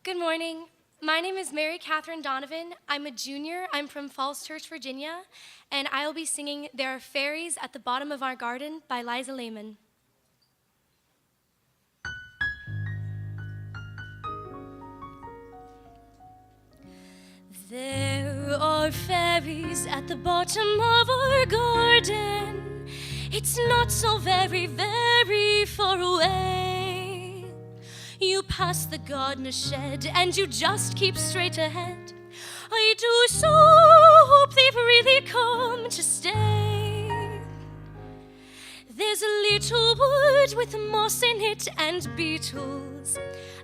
Good morning. My name is Mary Catherine Donovan. I'm a junior. I'm from Falls Church, Virginia, and I will be singing There Are Fairies at the Bottom of Our Garden by Liza Layman. There are fairies at the bottom of our garden. It's not so very, very far away. You pass the gardener's shed and you just keep straight ahead. I do so hope they've really come to stay. There's a little wood with moss in it and beetles,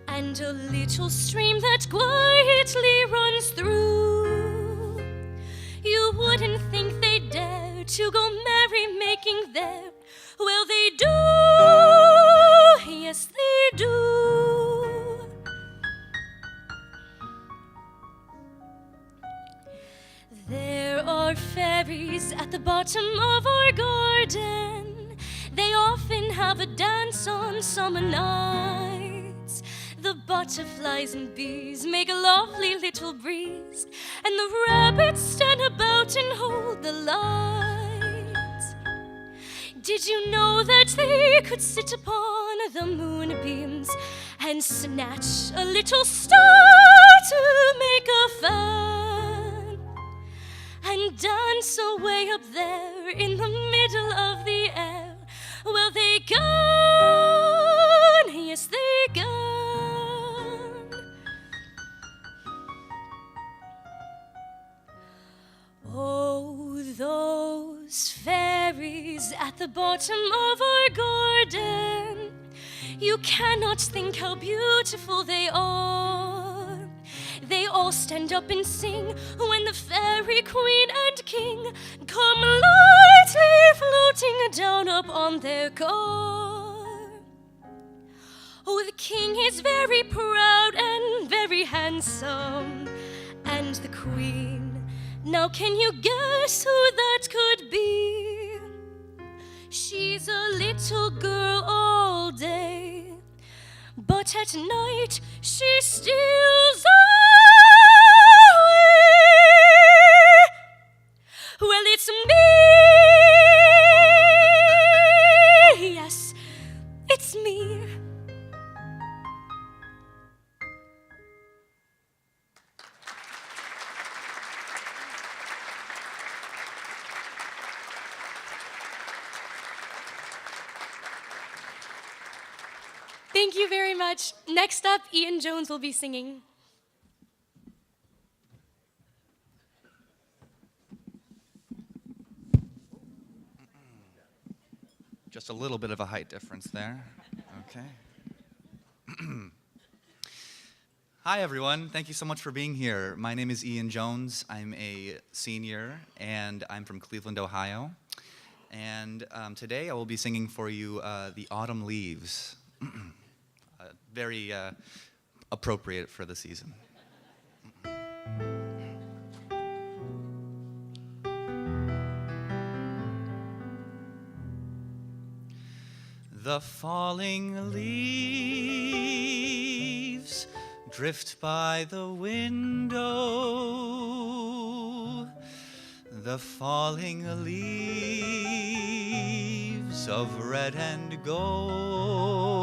and a little stream that quietly runs through. You wouldn't think they'd dare to go merrymaking there. Well, they do, yes, they do. There are fairies at the bottom of our garden. They often have a dance on summer nights. The butterflies and bees make a lovely little breeze, and the rabbits stand about and hold the light. Did you know that they could sit upon the moonbeams and snatch a little star to make a fan, and dance away up there in the middle of the air? Well, they can, yes, they can. Oh, those fairies at the bottom of our garden, you cannot think how beautiful they are. They all stand up and sing when the fairy queen and king come lightly floating down up on their car. Oh, the king is very proud and very handsome, and the queen, now can you guess who that could be? She's a little girl all day, but at night she steals away. Well, it's me, yes, it's me. Thank you very much. Next up, Ian Jones will be singing. Just a little bit of a height difference there. Okay. Hi, everyone. Thank you so much for being here. My name is Ian Jones. I'm a senior, and I'm from Cleveland, Ohio. And today I will be singing for you The Autumn Leaves. Very appropriate for the season. The falling leaves drift by the window. The falling leaves of red and gold.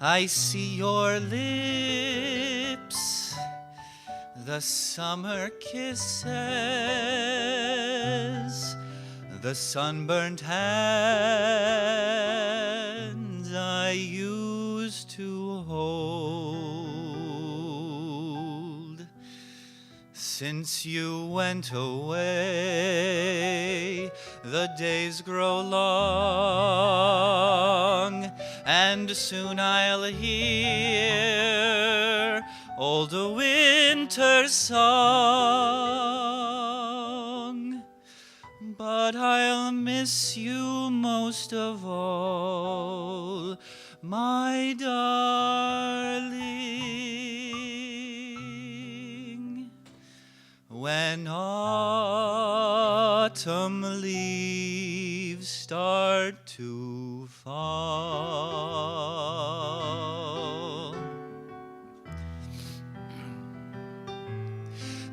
I see your lips, the summer kisses, the sunburnt hands I used to hold. Since you went away, the days grow long, and soon I'll hear old winter's song. But I'll miss you most of all, my darling. When autumn leaves start to fall,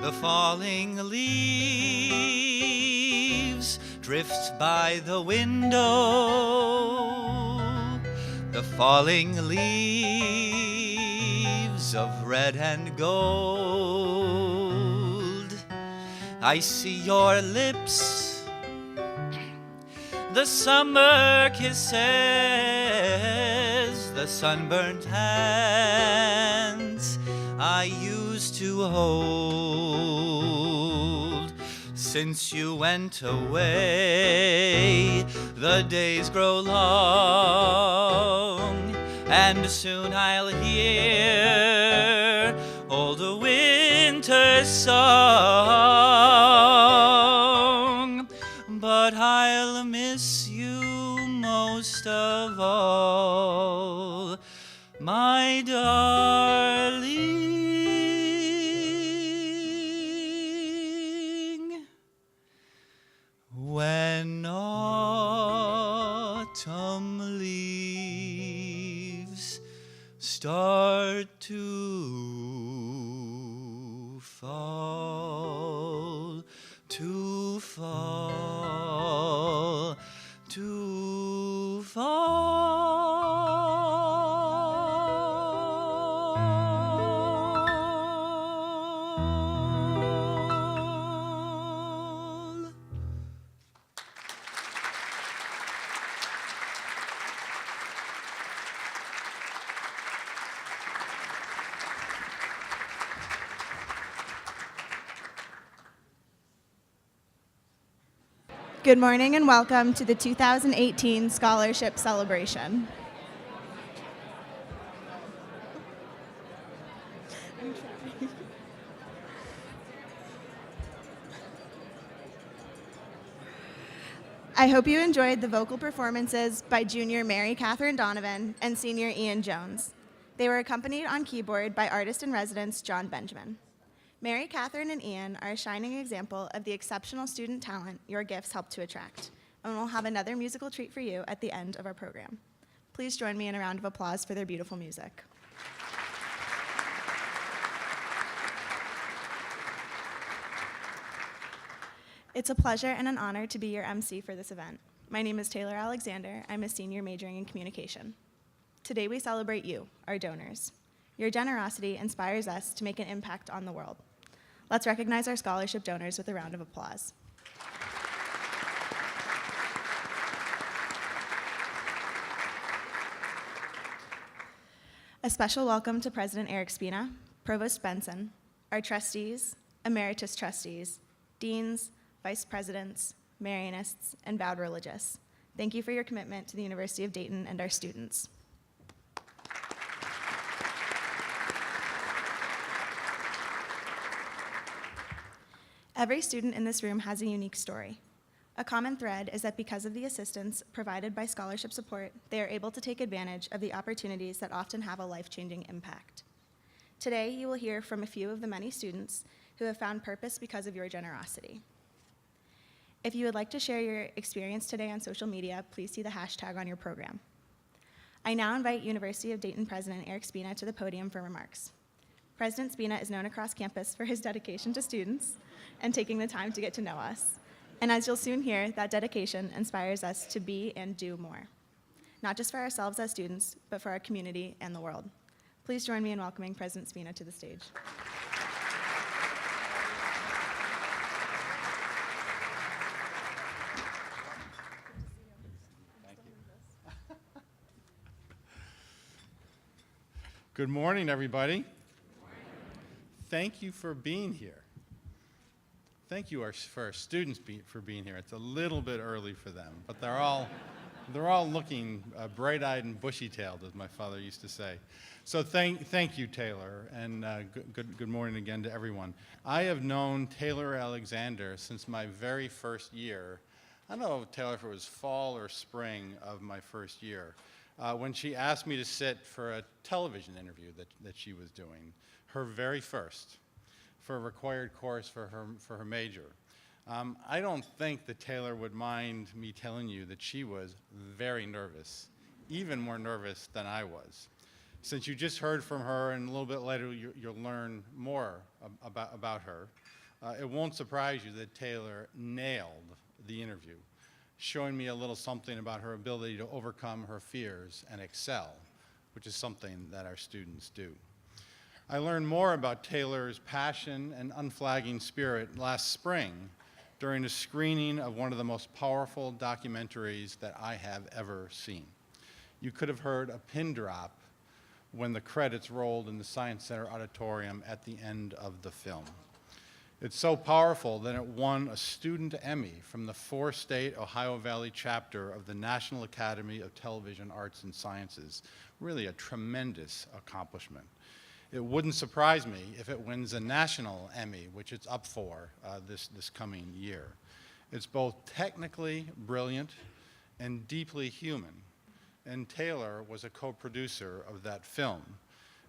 The falling leaves drift by the window. The falling leaves of red and gold. I see your lips, the summer kisses, the sunburnt hands I used to hold. Since you went away, the days grow long, and soon I'll hear old winter's song. But I'll miss you most of all, my darling. When autumn leaves start to fall, to fall, to fall. Good morning and welcome to the 2018 Scholarship Celebration. I hope you enjoyed the vocal performances by junior Mary Catherine Donovan and senior Ian Jones. They were accompanied on keyboard by artist-in-residence John Benjamin. Mary Catherine and Ian are a shining example of the exceptional student talent your gifts help to attract, and we'll have another musical treat for you at the end of our program. Please join me in a round of applause for their beautiful music. It's a pleasure and an honor to be your MC for this event. My name is Taylor Alexander. I'm a senior majoring in communication. Today we celebrate you, our donors. Your generosity inspires us to make an impact on the world. Let's recognize our scholarship donors with a round of applause. A special welcome to President Eric Spina, Provost Benson, our trustees, emeritus trustees, deans, vice presidents, Marianists, and vowed religious. Thank you for your commitment to the University of Dayton and our students. Every student in this room has a unique story. A common thread is that because of the assistance provided by scholarship support, they are able to take advantage of the opportunities that often have a life-changing impact. Today, you will hear from a few of the many students who have found purpose because of your generosity. If you would like to share your experience today on social media, please see the hashtag on your program. I now invite University of Dayton President Eric Spina to the podium for remarks. President Spina is known across campus for his dedication to students and taking the time to get to know us. And as you'll soon hear, that dedication inspires us to be and do more, not just for ourselves as students, but for our community and the world. Please join me in welcoming President Spina to the stage. Good morning, everybody. Thank you for being here. Thank you for our students for being here. It's a little bit early for them, but they're all looking bright-eyed and bushy-tailed, as my father used to say. So thank you, Taylor, and good morning again to everyone. I have known Taylor Alexander since my very first year. I don't know, Taylor, if it was fall or spring of my first year, when she asked me to sit for a television interview that she was doing, her very first, for a required course for her major. I don't think that Taylor would mind me telling you that she was very nervous, even more nervous than I was. Since you just heard from her, and a little bit later you'll learn more about her, It won't surprise you that Taylor nailed the interview, showing me a little something about her ability to overcome her fears and excel, which is something that our students do. I learned more about Taylor's passion and unflagging spirit last spring during a screening of one of the most powerful documentaries that I have ever seen. You could have heard a pin drop when the credits rolled in the Science Center auditorium at the end of the film. It's so powerful that it won a student Emmy from the four-state Ohio Valley chapter of the National Academy of Television Arts and Sciences. Really a tremendous accomplishment. It wouldn't surprise me if it wins a national Emmy, which it's up for this coming year. It's both technically brilliant and deeply human. And Taylor was a co-producer of that film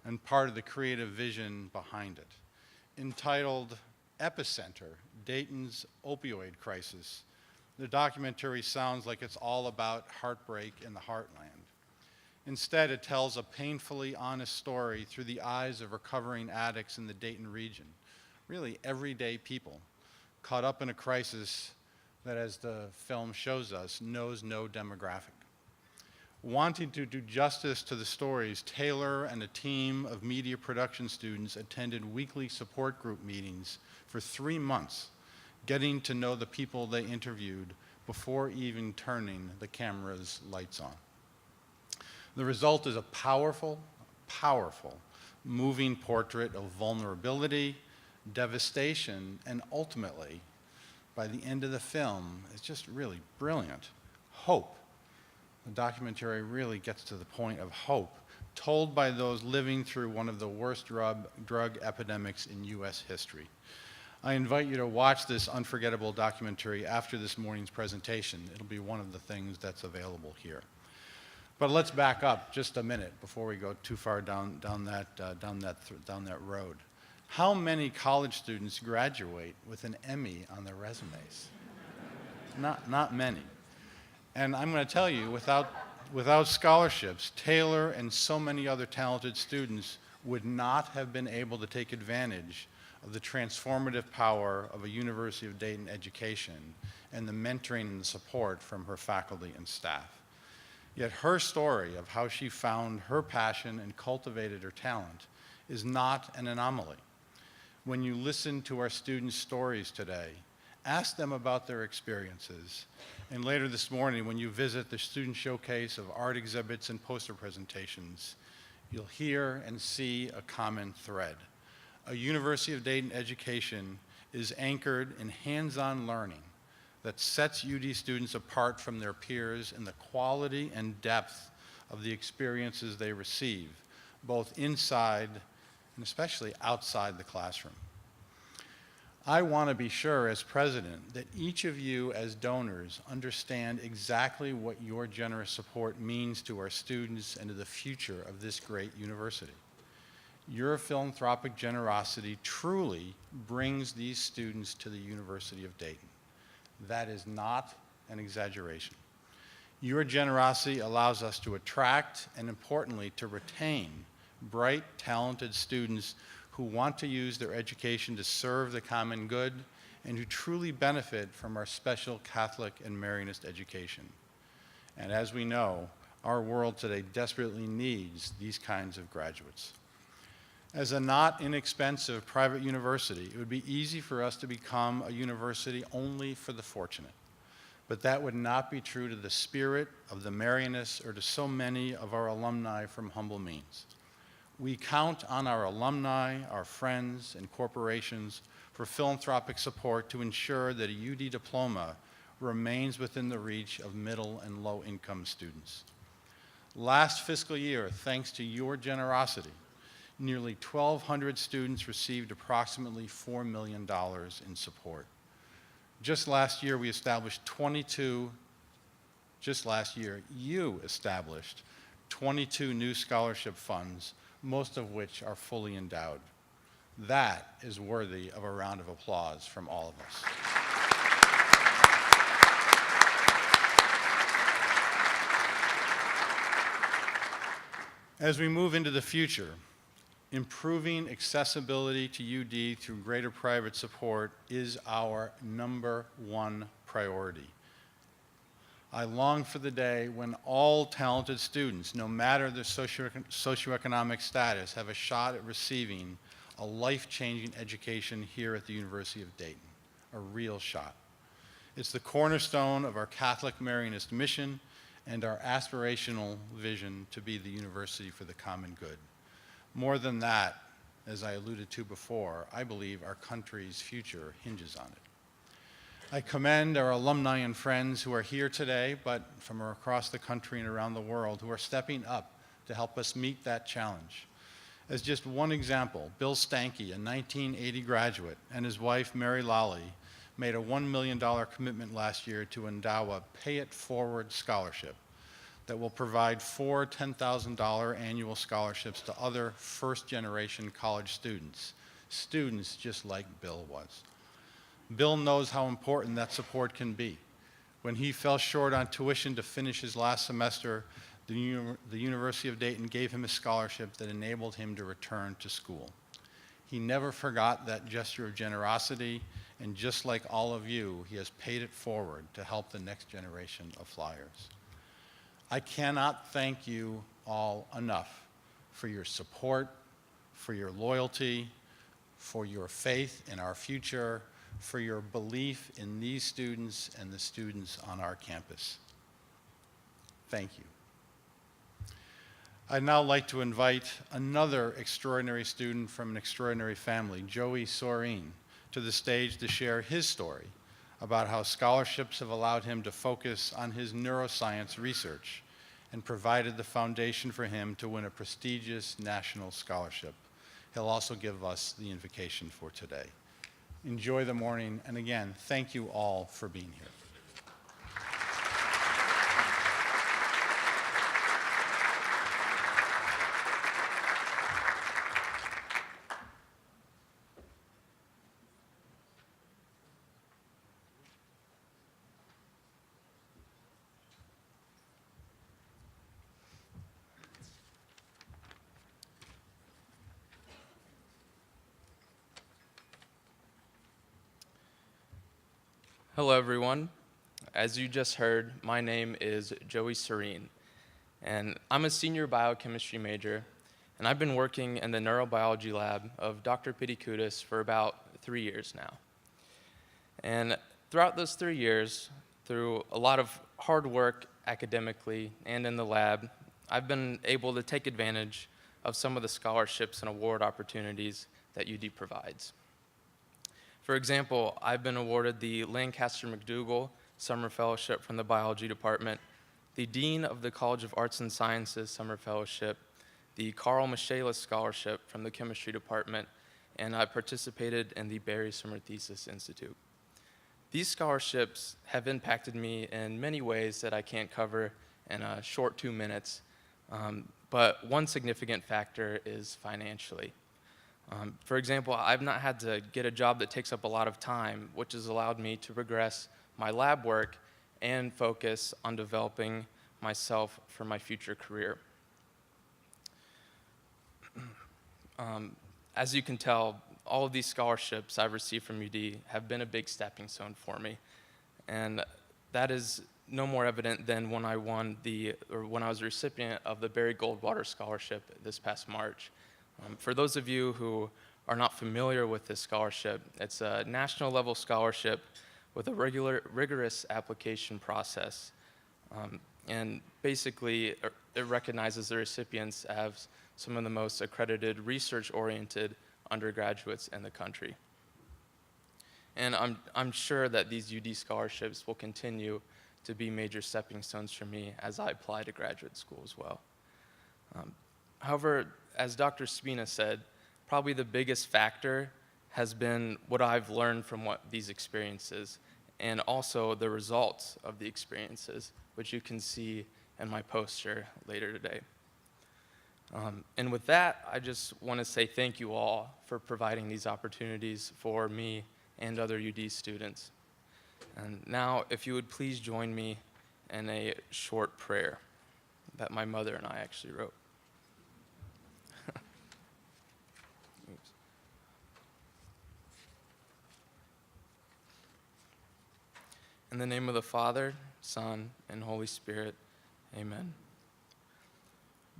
and part of the creative vision behind it. Entitled Epicenter, Dayton's Opioid Crisis, the documentary sounds like it's all about heartbreak in the heartland. Instead, it tells a painfully honest story through the eyes of recovering addicts in the Dayton region, really everyday people caught up in a crisis that, as the film shows us, knows no demographic. Wanting to do justice to the stories, Taylor and a team of media production students attended weekly support group meetings for 3 months, getting to know the people they interviewed before even turning the camera's lights on. The result is a powerful, powerful, moving portrait of vulnerability, devastation, and ultimately, by the end of the film, it's just really brilliant, hope. The documentary really gets to the point of hope, told by those living through one of the worst drug epidemics in U.S. history. I invite you to watch this unforgettable documentary after this morning's presentation. It'll be one of the things that's available here. But let's back up just a minute before we go too far down that road. How many college students graduate with an Emmy on their resumes? Not many. And I'm going to tell you, without scholarships, Taylor and so many other talented students would not have been able to take advantage of the transformative power of a University of Dayton education and the mentoring and the support from her faculty and staff. Yet her story of how she found her passion and cultivated her talent is not an anomaly. When you listen to our students' stories today, ask them about their experiences. And later this morning, when you visit the student showcase of art exhibits and poster presentations, you'll hear and see a common thread. A University of Dayton education is anchored in hands-on learning that sets UD students apart from their peers in the quality and depth of the experiences they receive, both inside and especially outside the classroom. I want to be sure as president that each of you as donors understand exactly what your generous support means to our students and to the future of this great university. Your philanthropic generosity truly brings these students to the University of Dayton. That is not an exaggeration. Your generosity allows us to attract and, importantly, to retain bright, talented students who want to use their education to serve the common good and who truly benefit from our special Catholic and Marianist education. And as we know, our world today desperately needs these kinds of graduates. As a not inexpensive private university, it would be easy for us to become a university only for the fortunate. But that would not be true to the spirit of the Marianists or to so many of our alumni from humble means. We count on our alumni, our friends, and corporations for philanthropic support to ensure that a UD diploma remains within the reach of middle and low-income students. Last fiscal year, thanks to your generosity, nearly 1,200 students received approximately $4 million in support. Just last year, you established 22 new scholarship funds, most of which are fully endowed. That is worthy of a round of applause from all of us. As we move into the future, Improving accessibility to UD through greater private support is our #1 priority. I long for the day when all talented students, no matter their socioeconomic status, have a shot at receiving a life-changing education here at the University of Dayton, a real shot. It's the cornerstone of our Catholic Marianist mission and our aspirational vision to be the university for the common good. More than that, as I alluded to before, I believe our country's future hinges on it. I commend our alumni and friends who are here today, but from across the country and around the world, who are stepping up to help us meet that challenge. As just one example, Bill Stanky, a 1980 graduate, and his wife, Mary Lally, made a $1 million commitment last year to endow a Pay It Forward scholarship that will provide 4 $10,000 annual scholarships to other first-generation college students just like Bill was. Bill knows how important that support can be. When he fell short on tuition to finish his last semester, the University of Dayton gave him a scholarship that enabled him to return to school. He never forgot that gesture of generosity, and just like all of you, he has paid it forward to help the next generation of flyers. I cannot thank you all enough for your support, for your loyalty, for your faith in our future, for your belief in these students and the students on our campus. Thank you. I'd now like to invite another extraordinary student from an extraordinary family, Joey Sorin, to the stage to share his story about how scholarships have allowed him to focus on his neuroscience research and provided the foundation for him to win a prestigious national scholarship. He'll also give us the invocation for today. Enjoy the morning, and again, thank you all for being here. Hello, everyone. As you just heard, my name is Joey Serene, and I'm a senior biochemistry major, and I've been working in the neurobiology lab of Dr. Pitikudis for about 3 years now. And throughout those 3 years, through a lot of hard work academically and in the lab, I've been able to take advantage of some of the scholarships and award opportunities that UD provides. For example, I've been awarded the Lancaster McDougall Summer Fellowship from the Biology Department, the Dean of the College of Arts and Sciences Summer Fellowship, the Carl Michaelis Scholarship from the Chemistry Department, and I participated in the Barry Summer Thesis Institute. These scholarships have impacted me in many ways that I can't cover in a short 2 minutes, but one significant factor is financially. For example, I've not had to get a job that takes up a lot of time, which has allowed me to progress my lab work and focus on developing myself for my future career. As you can tell, all of these scholarships I've received from UD have been a big stepping stone for me. And that is no more evident than when I when I was a recipient of the Barry Goldwater Scholarship this past March. For those of you who are not familiar with this scholarship, it's a national level scholarship with a rigorous application process. And basically, it recognizes the recipients as some of the most accredited research-oriented undergraduates in the country. And I'm sure that these UD scholarships will continue to be major stepping stones for me as I apply to graduate school as well. However, as Dr. Spina said, probably the biggest factor has been what I've learned from these experiences, and also the results of the experiences, which you can see in my poster later today. And with that, I just want to say thank you all for providing these opportunities for me and other UD students. And now, if you would please join me in a short prayer that my mother and I actually wrote. In the name of the Father, Son, and Holy Spirit, amen.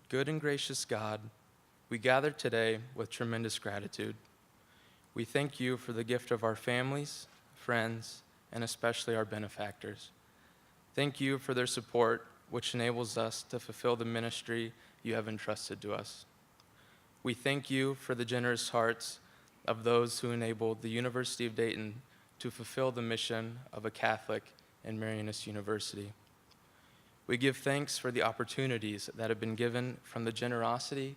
Good and gracious God, we gather today with tremendous gratitude. We thank you for the gift of our families, friends, and especially our benefactors. Thank you for their support, which enables us to fulfill the ministry you have entrusted to us. We thank you for the generous hearts of those who enabled the University of Dayton to fulfill the mission of a Catholic and Marianist university. We give thanks for the opportunities that have been given from the generosity,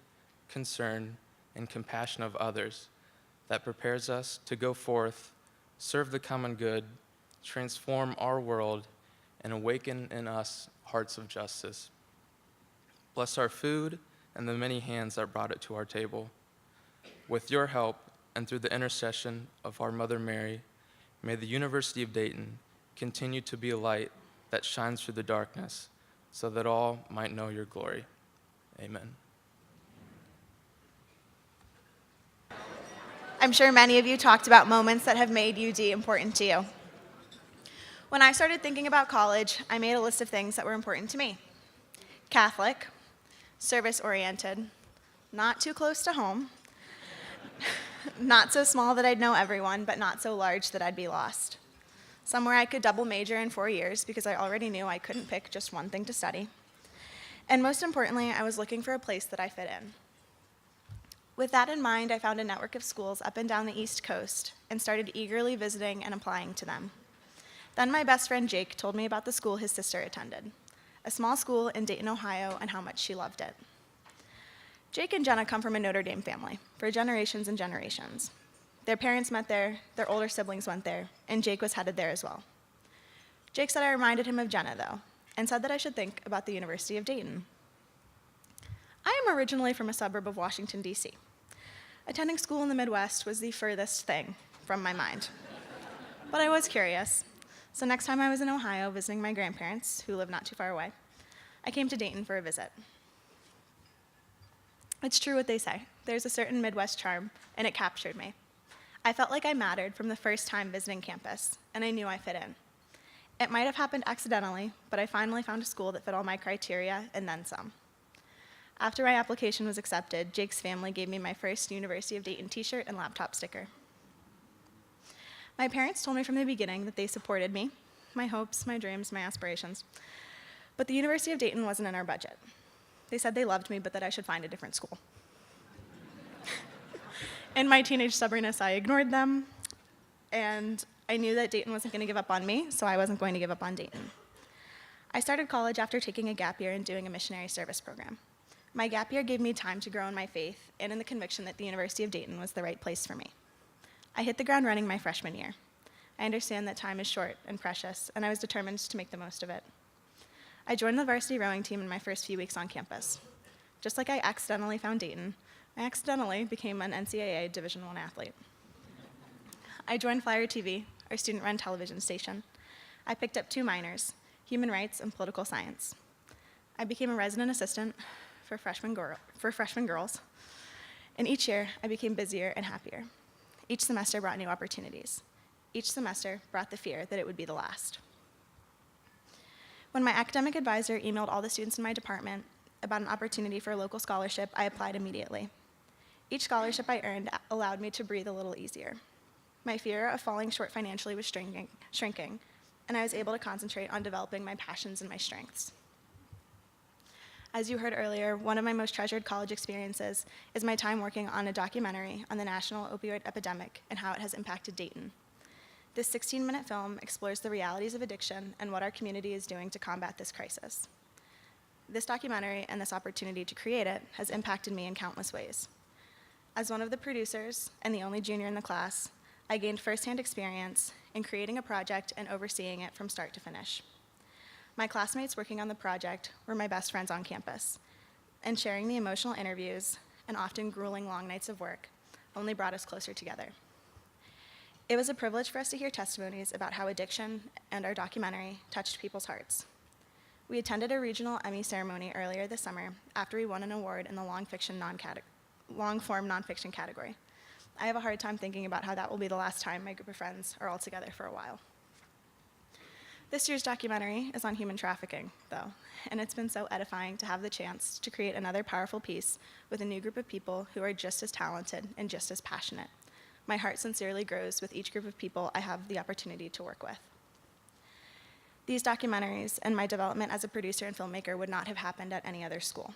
concern, and compassion of others that prepares us to go forth, serve the common good, transform our world, and awaken in us hearts of justice. Bless our food and the many hands that brought it to our table. With your help and through the intercession of our Mother Mary, may the University of Dayton continue to be a light that shines through the darkness so that all might know your glory. Amen. I'm sure many of you talked about moments that have made UD important to you. When I started thinking about college, I made a list of things that were important to me. Catholic, service-oriented, not too close to home, not so small that I'd know everyone, but not so large that I'd be lost. Somewhere I could double major in 4 years because I already knew I couldn't pick just one thing to study. And most importantly, I was looking for a place that I fit in. With that in mind, I found a network of schools up and down the East Coast and started eagerly visiting and applying to them. Then my best friend Jake told me about the school his sister attended, a small school in Dayton, Ohio, and how much she loved it. Jake and Jenna come from a Notre Dame family for generations and generations. Their parents met there, their older siblings went there, and Jake was headed there as well. Jake said I reminded him of Jenna, though, and said that I should think about the University of Dayton. I am originally from a suburb of Washington, D.C. Attending school in the Midwest was the furthest thing from my mind. But I was curious, so next time I was in Ohio visiting my grandparents, who live not too far away, I came to Dayton for a visit. It's true what they say. There's a certain Midwest charm, and it captured me. I felt like I mattered from the first time visiting campus, and I knew I fit in. It might have happened accidentally, but I finally found a school that fit all my criteria, and then some. After my application was accepted, Jake's family gave me my first University of Dayton t-shirt and laptop sticker. My parents told me from the beginning that they supported me, my hopes, my dreams, my aspirations, but the University of Dayton wasn't in our budget. They said they loved me, but that I should find a different school. In my teenage stubbornness, I ignored them, and I knew that Dayton wasn't going to give up on me, so I wasn't going to give up on Dayton. I started college after taking a gap year and doing a missionary service program. My gap year gave me time to grow in my faith and in the conviction that the University of Dayton was the right place for me. I hit the ground running my freshman year. I understand that time is short and precious, and I was determined to make the most of it. I joined the varsity rowing team in my first few weeks on campus. Just like I accidentally found Dayton, I accidentally became an NCAA Division I athlete. I joined Flyer TV, our student-run television station. I picked up 2 minors, human rights and political science. I became a resident assistant for freshman girls, and each year I became busier and happier. Each semester brought new opportunities. Each semester brought the fear that it would be the last. When my academic advisor emailed all the students in my department about an opportunity for a local scholarship, I applied immediately. Each scholarship I earned allowed me to breathe a little easier. My fear of falling short financially was shrinking, and I was able to concentrate on developing my passions and my strengths. As you heard earlier, one of my most treasured college experiences is my time working on a documentary on the national opioid epidemic and how it has impacted Dayton. This 16-minute film explores the realities of addiction and what our community is doing to combat this crisis. This documentary and this opportunity to create it has impacted me in countless ways. As one of the producers and the only junior in the class, I gained firsthand experience in creating a project and overseeing it from start to finish. My classmates working on the project were my best friends on campus, and sharing the emotional interviews and often grueling long nights of work only brought us closer together. It was a privilege for us to hear testimonies about how addiction and our documentary touched people's hearts. We attended a regional Emmy ceremony earlier this summer after we won an award in the long-form nonfiction category. I have a hard time thinking about how that will be the last time my group of friends are all together for a while. This year's documentary is on human trafficking, though, and it's been so edifying to have the chance to create another powerful piece with a new group of people who are just as talented and just as passionate. My heart sincerely grows with each group of people I have the opportunity to work with. These documentaries and my development as a producer and filmmaker would not have happened at any other school.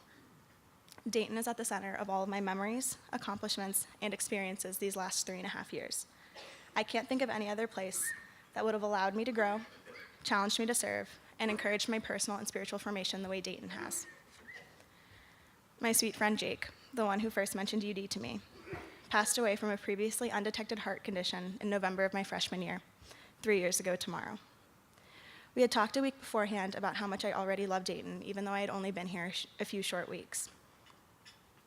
Dayton is at the center of all of my memories, accomplishments, and experiences these last 3.5 years. I can't think of any other place that would have allowed me to grow, challenged me to serve, and encouraged my personal and spiritual formation the way Dayton has. My sweet friend Jake, the one who first mentioned UD to me, passed away from a previously undetected heart condition in November of my freshman year, 3 years ago tomorrow. We had talked a week beforehand about how much I already loved Dayton, even though I had only been here a few short weeks.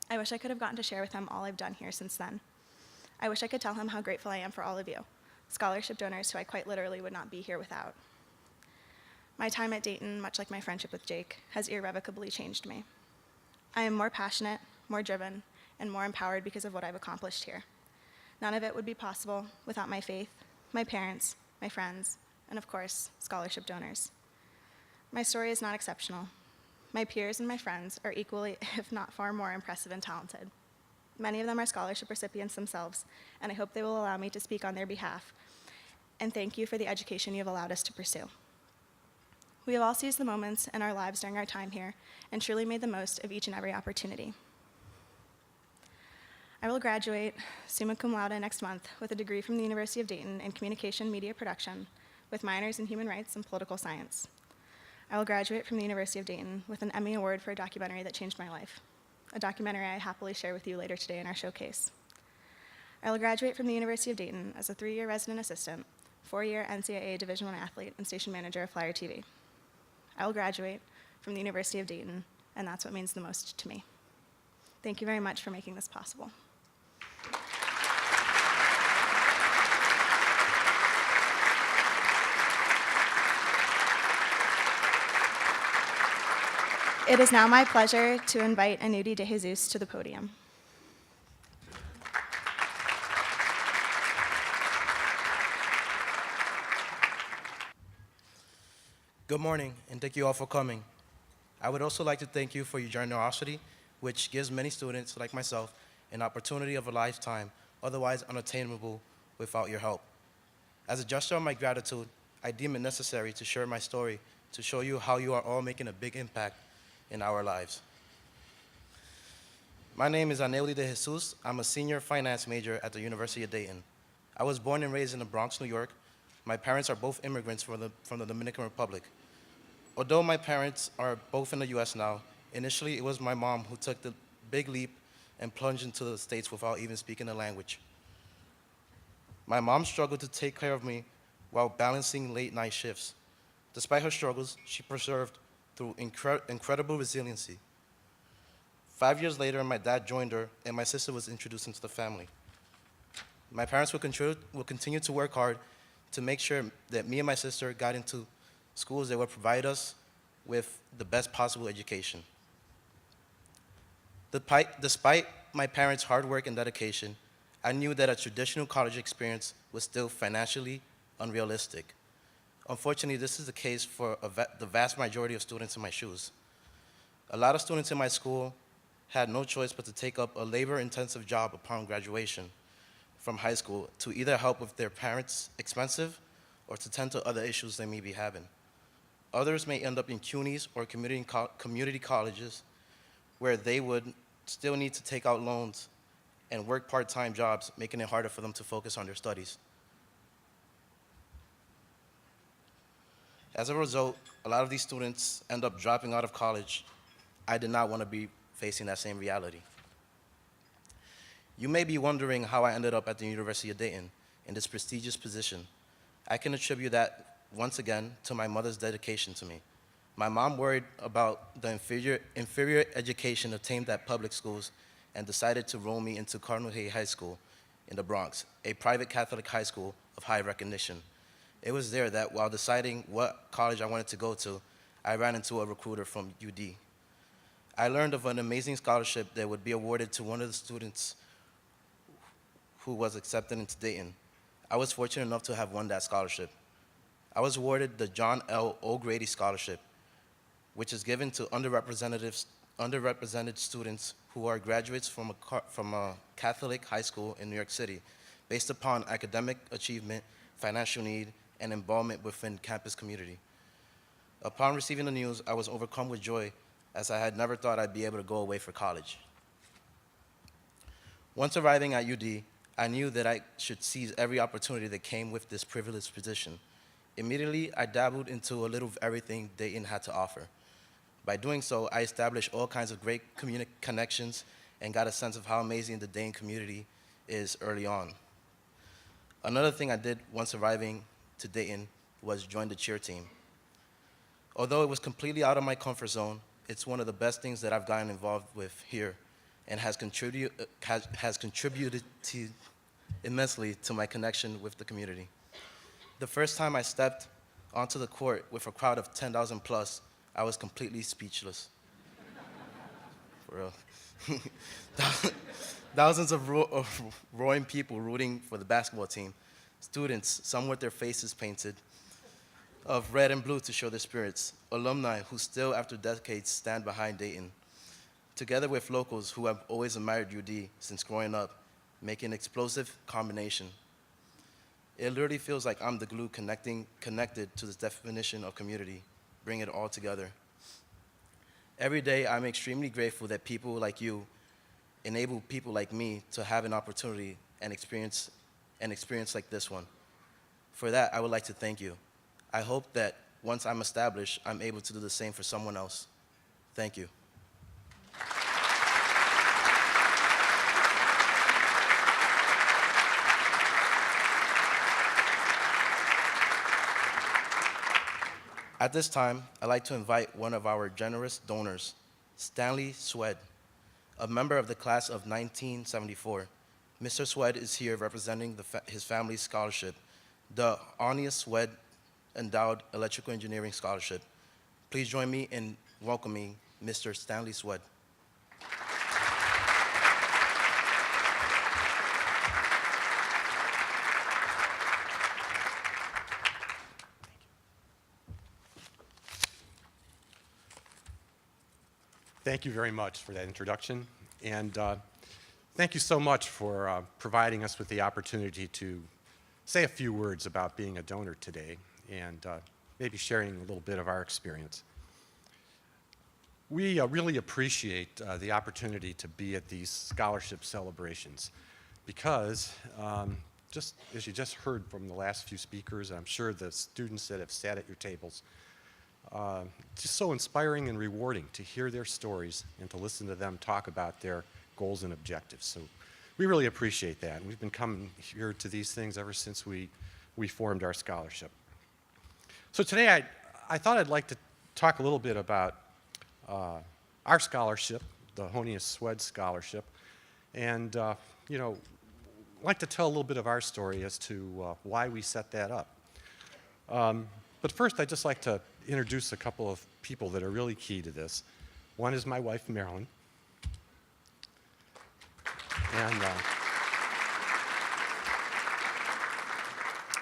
I wish I could have gotten to share with him all I've done here since then. I wish I could tell him how grateful I am for all of you, scholarship donors who I quite literally would not be here without. My time at Dayton, much like my friendship with Jake, has irrevocably changed me. I am more passionate, more driven, and more empowered because of what I've accomplished here. None of it would be possible without my faith, my parents, my friends, and of course, scholarship donors. My story is not exceptional. My peers and my friends are equally, if not far more, impressive and talented. Many of them are scholarship recipients themselves, and I hope they will allow me to speak on their behalf. And thank you for the education you have allowed us to pursue. We have all seized the moments in our lives during our time here and truly made the most of each and every opportunity. I will graduate summa cum laude next month with a degree from the University of Dayton in Communication Media Production with minors in Human Rights and Political Science. I will graduate from the University of Dayton with an Emmy Award for a documentary that changed my life, a documentary I happily share with you later today in our showcase. I will graduate from the University of Dayton as a 3-year resident assistant, 4-year NCAA Division I athlete, and station manager of Flyer TV. I will graduate from the University of Dayton, and that's what means the most to me. Thank you very much for making this possible. It is now my pleasure to invite Anudi de Jesus to the podium. Good morning, and thank you all for coming. I would also like to thank you for your generosity, which gives many students like myself an opportunity of a lifetime, otherwise unattainable without your help. As a gesture of my gratitude, I deem it necessary to share my story to show you how you are all making a big impact in our lives. My name is Aneuli de Jesus. I'm a senior finance major at the University of Dayton. I was born and raised in the Bronx, New York. My parents are both immigrants from the Dominican Republic. Although my parents are both in the US now, initially it was my mom who took the big leap and plunged into the States without even speaking the language. My mom struggled to take care of me while balancing late night shifts. Despite her struggles, she persevered through incredible resiliency. 5 years later, my dad joined her and my sister was introduced into the family. My parents will continue to work hard to make sure that me and my sister got into schools that would provide us with the best possible education. Despite my parents' hard work and dedication, I knew that a traditional college experience was still financially unrealistic. Unfortunately, this is the case for the vast majority of students in my shoes. A lot of students in my school had no choice but to take up a labor-intensive job upon graduation from high school to either help with their parents' expensive or to tend to other issues they may be having. Others may end up in CUNYs or community colleges where they would still need to take out loans and work part-time jobs, making it harder for them to focus on their studies. As a result, a lot of these students end up dropping out of college. I did not want to be facing that same reality. You may be wondering how I ended up at the University of Dayton in this prestigious position. I can attribute that, once again, to my mother's dedication to me. My mom worried about the inferior education obtained at public schools and decided to enroll me into Cardinal Hay High School in the Bronx, a private Catholic high school of high recognition. It was there that while deciding what college I wanted to go to, I ran into a recruiter from UD. I learned of an amazing scholarship that would be awarded to one of the students who was accepted into Dayton. I was fortunate enough to have won that scholarship. I was awarded the John L. O'Grady Scholarship, which is given to underrepresented students who are graduates from a Catholic high school in New York City, based upon academic achievement, financial need, and involvement within campus community. Upon receiving the news, I was overcome with joy, as I had never thought I'd be able to go away for college. Once arriving at UD, I knew that I should seize every opportunity that came with this privileged position. Immediately, I dabbled into a little of everything Dayton had to offer. By doing so, I established all kinds of great connections and got a sense of how amazing the Dayton community is early on. Another thing I did once arriving to Dayton was join the cheer team. Although it was completely out of my comfort zone, it's one of the best things that I've gotten involved with here and has contributed immensely to my connection with the community. The first time I stepped onto the court with a crowd of 10,000 plus, I was completely speechless. For real. Thousands of roaring people rooting for the basketball team, students, some with their faces painted of red and blue to show their spirits, alumni who still after decades stand behind Dayton, together with locals who have always admired UD since growing up, make an explosive combination. It literally feels like I'm the glue connected to this definition of community, bring it all together. Every day, I'm extremely grateful that people like you enable people like me to have an opportunity and experience like this one. For that, I would like to thank you. I hope that once I'm established, I'm able to do the same for someone else. Thank you. At this time, I'd like to invite one of our generous donors, Stanley Swed, a member of the class of 1974. Mr. Swed is here representing his family's scholarship, the Anya Swed Endowed Electrical Engineering Scholarship. Please join me in welcoming Mr. Stanley Swed. Thank you very much for that introduction, and thank you so much for providing us with the opportunity to say a few words about being a donor today and maybe sharing a little bit of our experience. We really appreciate the opportunity to be at these scholarship celebrations because, just as you just heard from the last few speakers, I'm sure the students that have sat at your tables, just so inspiring and rewarding to hear their stories and to listen to them talk about their goals and objectives. So we really appreciate that. And we've been coming here to these things ever since we formed our scholarship. So today I thought I'd like to talk a little bit about our scholarship, the Honius Swed Scholarship, and you know, I'd like to tell a little bit of our story as to why we set that up. But first, I'd just like to introduce a couple of people that are really key to this. One is my wife, Marilyn.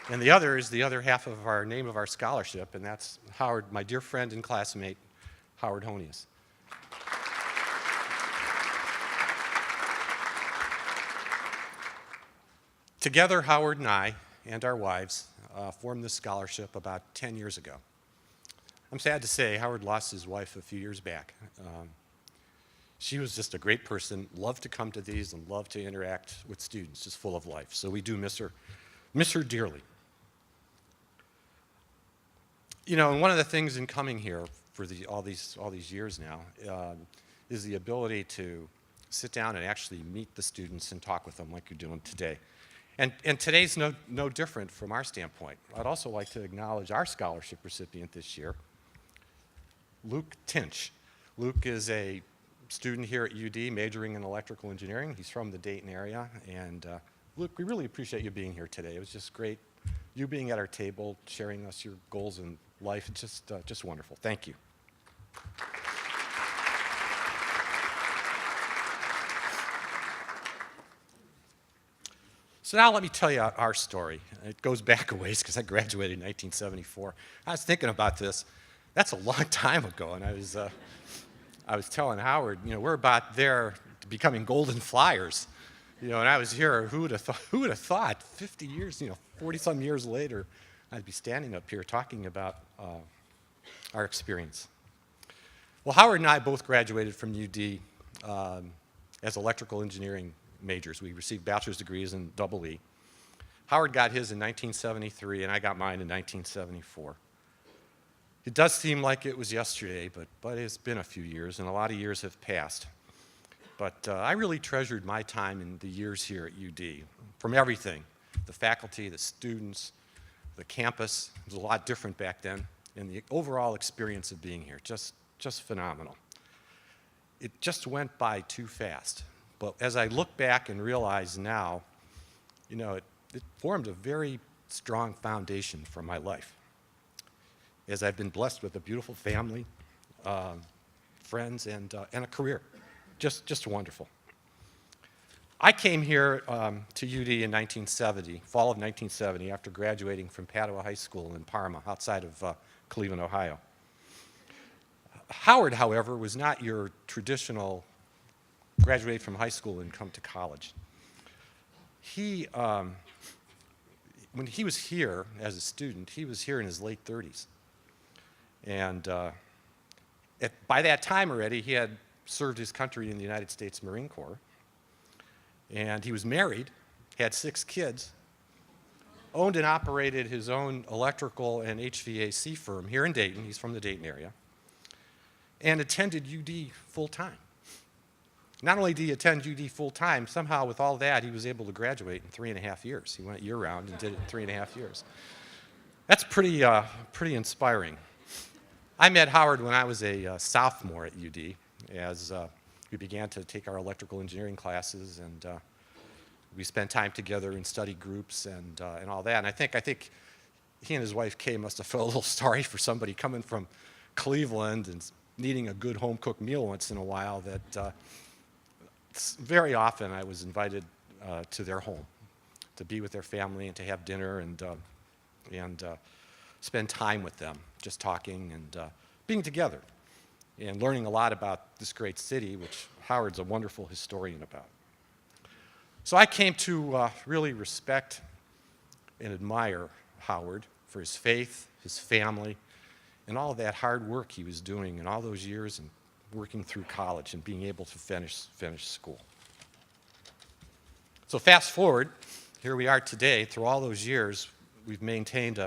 And the other is the other half of our name of our scholarship, and that's Howard, my dear friend and classmate, Howard Honius. Together, Howard and I and our wives formed this scholarship about 10 years ago. I'm sad to say Howard lost his wife a few years back. She was just a great person, loved to come to these and loved to interact with students, just full of life. So we do miss her dearly. You know, and one of the things in coming here for all these years now is the ability to sit down and actually meet the students and talk with them like you're doing today. And today's no different from our standpoint. I'd also like to acknowledge our scholarship recipient this year, Luke Tinch. Luke is a student here at UD majoring in electrical engineering. He's from the Dayton area. And Luke, we really appreciate you being here today. It was just great, you being at our table, sharing us your goals in life. It's just wonderful. Thank you. So now let me tell you our story. It goes back a ways because I graduated in 1974. I was thinking about this. That's a long time ago, and I was telling Howard, we're about there to becoming golden flyers. And I was here, who would have thought 50 years, 40-some years later, I'd be standing up here talking about our experience. Well, Howard and I both graduated from UD as electrical engineering majors. We received bachelor's degrees in EE. Howard got his in 1973, and I got mine in 1974. It does seem like it was yesterday, but it's been a few years, and a lot of years have passed. But I really treasured my time in the years here at UD, from everything, the faculty, the students, the campus. It was a lot different back then, and the overall experience of being here, just phenomenal. It just went by too fast. But as I look back and realize now, it formed a very strong foundation for my life. As I've been blessed with a beautiful family, friends, and a career. Just wonderful. I came here to UD in 1970, fall of 1970, after graduating from Padua High School in Parma, outside of Cleveland, Ohio. Howard, however, was not your traditional graduate from high school and come to college. When he was here as a student, he was here in his late 30s. And by that time already, he had served his country in the United States Marine Corps. And he was married, had 6 kids, owned and operated his own electrical and HVAC firm here in Dayton. He's from the Dayton area. And attended UD full-time. Not only did he attend UD full-time, somehow with all that, he was able to graduate in 3.5 years. He went year-round and did it in 3.5 years. That's pretty inspiring. I met Howard when I was a sophomore at UD, as we began to take our electrical engineering classes, and we spent time together in study groups and all that. And I think he and his wife Kay must have felt a little sorry for somebody coming from Cleveland and needing a good home-cooked meal once in a while. That very often I was invited to their home to be with their family and to have dinner and spend time with them, just talking and being together and learning a lot about this great city, which Howard's a wonderful historian about. So I came to really respect and admire Howard for his faith, his family, and all of that hard work he was doing in all those years and working through college and being able to finish school. So fast forward, here we are today. Through all those years, we've maintained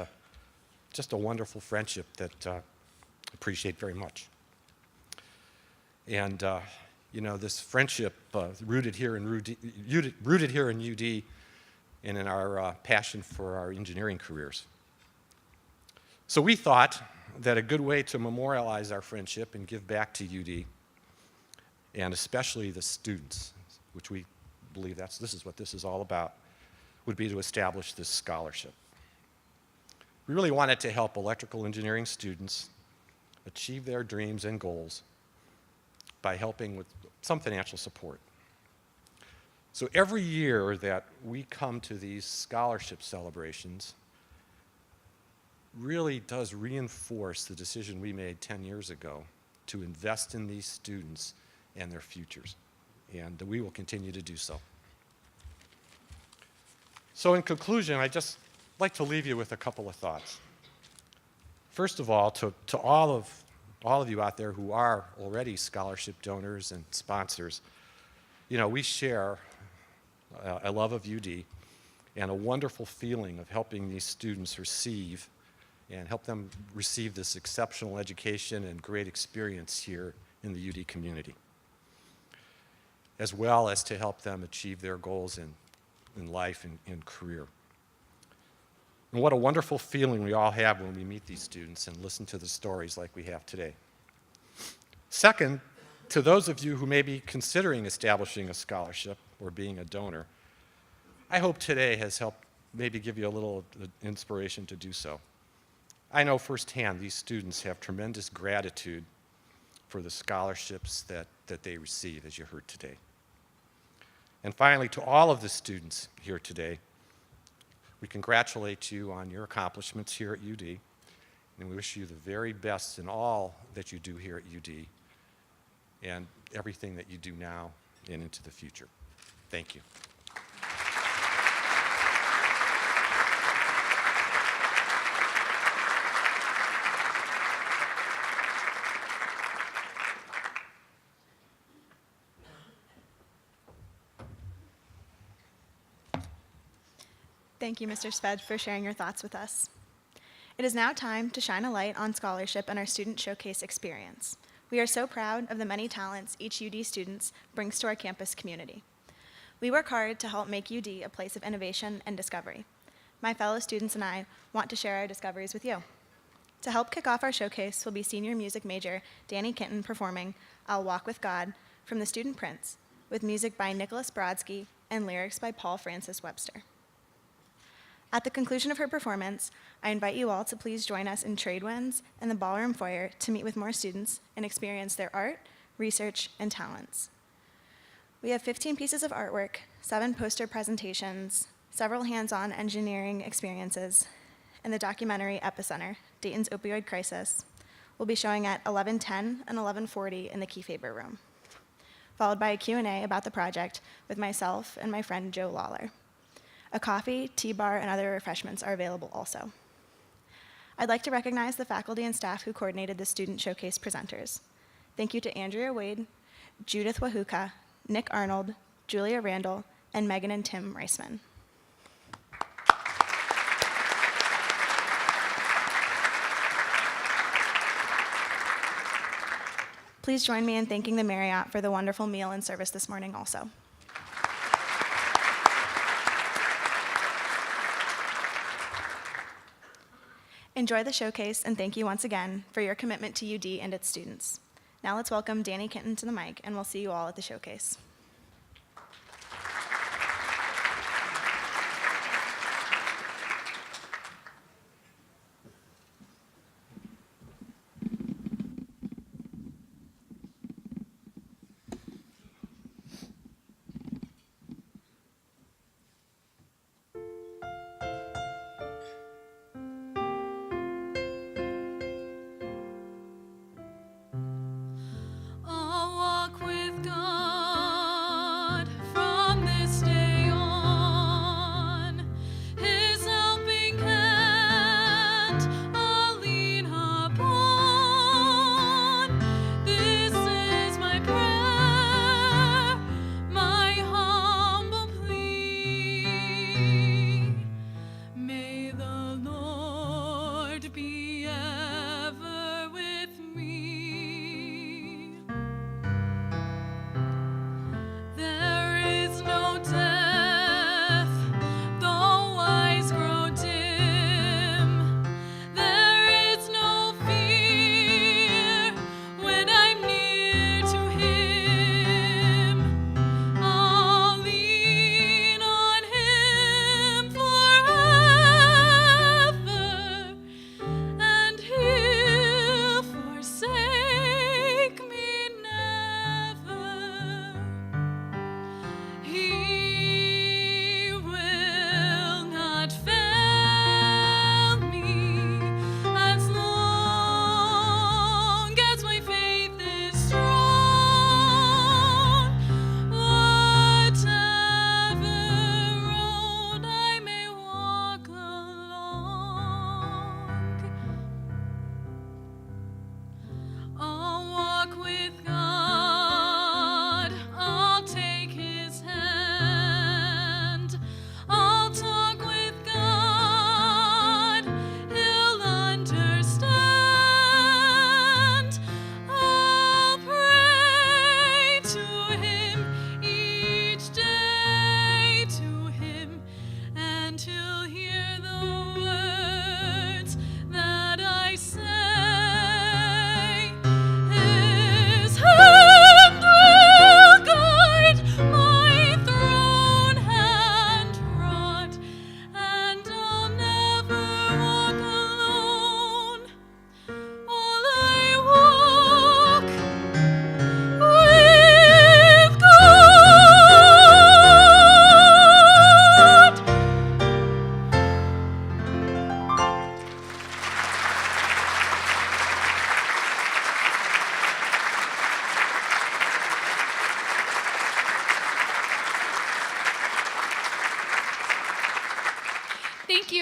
just a wonderful friendship that I appreciate very much. And this friendship rooted here in UD and in our passion for our engineering careers. So we thought that a good way to memorialize our friendship and give back to UD, and especially the students, which we believe this is what this is all about, would be to establish this scholarship. We really wanted to help electrical engineering students achieve their dreams and goals by helping with some financial support. So every year that we come to these scholarship celebrations really does reinforce the decision we made 10 years ago to invest in these students and their futures. And we will continue to do so. So in conclusion, I'd just like to leave you with a couple of thoughts. First of all, to all of you out there who are already scholarship donors and sponsors, we share a love of UD and a wonderful feeling of helping these students receive this exceptional education and great experience here in the UD community, as well as to help them achieve their goals in life and career. And what a wonderful feeling we all have when we meet these students and listen to the stories like we have today. Second, to those of you who may be considering establishing a scholarship or being a donor, I hope today has helped maybe give you a little inspiration to do so. I know firsthand these students have tremendous gratitude for the scholarships that they receive, as you heard today. And finally, to all of the students here today, We congratulate you on your accomplishments here at UD, and we wish you the very best in all that you do here at UD and everything that you do now and into the future. Thank you. Thank you, Mr. Sved, for sharing your thoughts with us. It is now time to shine a light on scholarship and our student showcase experience. We are so proud of the many talents each UD student brings to our campus community. We work hard to help make UD a place of innovation and discovery. My fellow students and I want to share our discoveries with you. To help kick off our showcase will be senior music major Danny Kinton performing I'll Walk with God from the Student Prince, with music by Nicholas Brodsky and lyrics by Paul Francis Webster. At the conclusion of her performance, I invite you all to please join us in Trade Winds and the ballroom foyer to meet with more students and experience their art, research, and talents. We have 15 pieces of artwork, 7 poster presentations, several hands-on engineering experiences, and the documentary Epicenter, Dayton's Opioid Crisis, will be showing at 11:10 and 11:40 in the Kiefaber room, followed by a Q&A about the project with myself and my friend Joe Lawler. A coffee, tea bar, and other refreshments are available also. I'd like to recognize the faculty and staff who coordinated the Student Showcase presenters. Thank you to Andrea Wade, Judith Wahuka, Nick Arnold, Julia Randall, and Megan and Tim Reisman. Please join me in thanking the Marriott for the wonderful meal and service this morning also. Enjoy the showcase, and thank you once again for your commitment to UD and its students. Now let's welcome Danny Kinton to the mic, and we'll see you all at the showcase. I'll walk with God.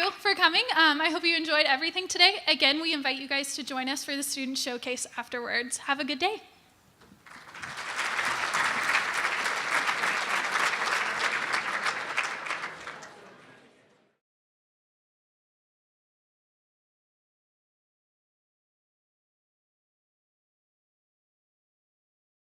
you for coming. I hope you enjoyed everything today. Again, we invite you guys to join us for the Student Showcase afterwards. Have a good day.